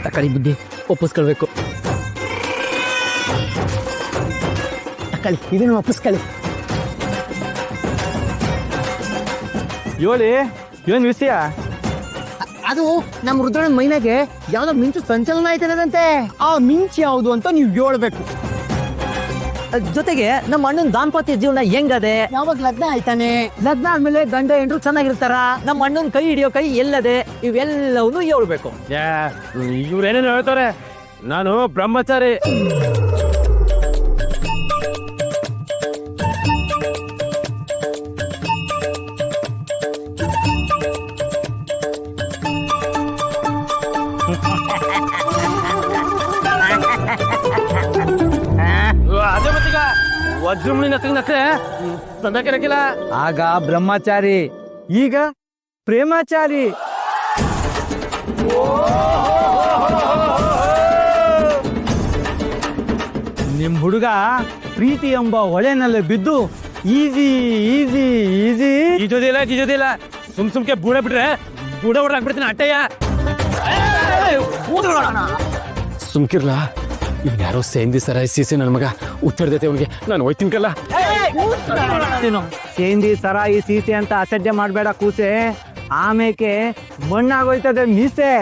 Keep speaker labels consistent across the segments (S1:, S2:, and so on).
S1: ತಕ್ಕಳಿ ಬುದ್ಧಿ ಒಪ್ಪಿಸ್ಕೊಳ್ಬೇಕು. ತಕ್ಕಳಿ ಇದನ್ನು ಒಪ್ಪಿಸ್ಕೊಳ್ಳಿ.
S2: ಹೇಳಿ ಏನ್ ವಿಷಯ?
S1: ಅದು ನಮ್ಮ ರುದ್ರನ ಮೈನಾಗೆ ಯಾವ್ದೋ ಮಿಂಚು ಸಂಚಲನ ಆಯ್ತದಂತೆ. ಆ ಮಿಂಚು ಯಾವುದು ಅಂತ ನೀವು ಹೇಳ್ಬೇಕು. ಜೊತೆಗೆ ನಮ್ಮ ಅಣ್ಣನ ದಾಂಪತ್ಯ ಜೀವನ ಹೆಂಗದೆ, ಯಾವಾಗ ಲಗ್ನ ಆಯ್ತಾನೆ, ಲಗ್ನ ಆದ್ಮೇಲೆ ಗಂಡ ಹೆಂಡ್ರು ಚೆನ್ನಾಗಿರ್ತಾರ, ನಮ್ಮ ಅಣ್ಣನ ಕೈ ಹಿಡಿಯೋ ಕೈ ಎಲ್ಲದೆ, ಇವೆಲ್ಲವನ್ನೂ ಹೇಳ್ಬೇಕು.
S2: ಇವ್ರೇನೇನು ಹೇಳ್ತಾರೆ? ನಾನು ಬ್ರಹ್ಮಚಾರಿ. ಅದೇ ಮತ್ತೀಗ ವಜ್ರಮುನಿ ನಕ್ಕೆ ತಂದಕ್ಕಿರಕ್ಕಿಲ್ಲ.
S3: ಆಗ ಬ್ರಹ್ಮಚಾರಿ, ಈಗ ಪ್ರೇಮಾಚಾರಿ. ನಿಮ್ ಹುಡುಗ ಪ್ರೀತಿ ಎಂಬ ಹೊಳೆನಲ್ಲಿ ಬಿದ್ದು ಈಜಿ ಈಜಿ ಈಜಿ
S2: ಈಜೋದಿಲ್ಲ ಸುಮ್ಕೆ ಬೂಡ ಬಿಟ್ರೆ ಬೂಡ ಹೊಡ್ದಾಕ್ಬಿಡ್ತೀನಿ ಅಟ್ಟಯ್ಯ. ಸುಮ್ಕಿರ್ಲಾ, ಇವ್ ಯಾರೋ ಸೇಂದಿ ಸರಾಯಿಸಿ ನನ್ನ ಮಗ ಉತ್ತರದೈತೆ ಅವನಿಗೆ. ನಾನು ಹೋಯ್ತೀನಿ ಕಲ್ಲ.
S3: ಸೇಂದಿ ಸರಾಯಿ ಸೀಸೆ ಅಂತ ಅಸಡ್ಡೆ ಮಾಡ್ಬೇಡ ಕೂಸೆ, ಆಮೇಕೆ ಮಣ್ಣಾಗೋಯ್ತದೆ ಮೀಸೆ.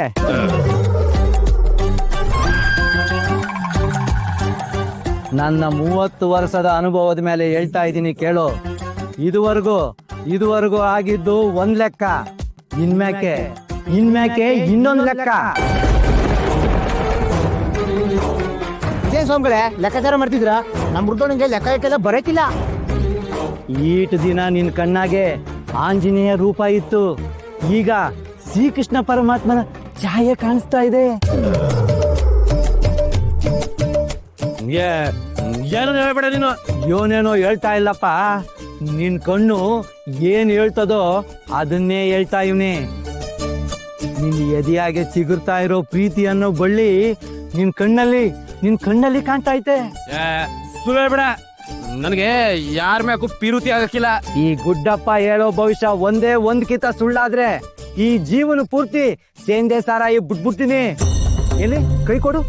S3: ನನ್ನ 30 ವರ್ಷದ ಅನುಭವದ ಮೇಲೆ ಹೇಳ್ತಾ ಇದ್ದೀನಿ ಕೇಳು. ಇದುವರೆಗೂ ಆಗಿದ್ದು ಒಂದ್ ಲೆಕ್ಕ, ಇನ್ಮ್ಯಾಕೆ ಇನ್ನೊಂದ್ ಲೆಕ್ಕ.
S1: ಇದೇ ಸ್ವಾಮಿಗಳೇ ಲೆಕ್ಕಾಚಾರ ಮಾಡ್ತಿದ್ರ? ನಮ್ಮ ರುದ್ರನಿಗೆ ಲೆಕ್ಕ ಇಟ್ಟೆಲ್ಲ ಬರಕಿಲ್ಲ.
S3: ಈಟ್ ದಿನ ನಿನ್ ಕಣ್ಣಾಗೆ ಆಂಜನೇಯ ರೂಪ ಇತ್ತು, ಈಗ ಶ್ರೀಕೃಷ್ಣ ಪರಮಾತ್ಮನ ಛಾಯೆ ಕಾಣಿಸ್ತಾ ಇದೆ.
S2: ಏನೋ ಹೇಳ್ಬೇಡ ನೀನು.
S3: ಯೋನೇನೋ ಹೇಳ್ತಾ ಇಲ್ಲಪ್ಪ, ನಿನ್ ಕಣ್ಣು ಏನ್ ಹೇಳ್ತದೋ ಅದನ್ನೇ ಹೇಳ್ತಾ ಇವ್ನಿ. ನಿನ್ ಎದೆಯಾಗೆ ಚಿಗುರ್ತಾ ಇರೋ ಪ್ರೀತಿ ಅನ್ನೋ ಬಳ್ಳಿ ನಿನ್ ಕಣ್ಣಲ್ಲಿ ಕಾಣ್ತಾ ಐತೆ.
S2: ಸುಳ್ಳು ಹೇಳ್ಬೇಡ, ನನಗೆ ಯಾರ ಮ್ಯಾಕು ಪಿರುತಿ ಆಗಕ್ಕಿಲ್ಲ.
S3: ಈ ಗುಡ್ಡಪ್ಪ ಹೇಳೋ ಭವಿಷ್ಯ ಒಂದೇ ಒಂದ್ಕಿಂತ ಸುಳ್ಳಾದ್ರೆ ಈ ಜೀವನ ಪೂರ್ತಿ ಸೇಂದೆ ಸಾರಾಯಿ ಬಿಟ್ಬಿಡ್ತೀನಿ. ಎಲ್ಲಿ ಕೈ ಕೊಡು.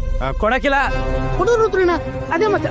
S2: ಕೊಡಕ್ಕಿಲ್ಲ.
S1: ಕೊಡು ರುದ್ರನ, ಅದೇ ಮತ್ತೆ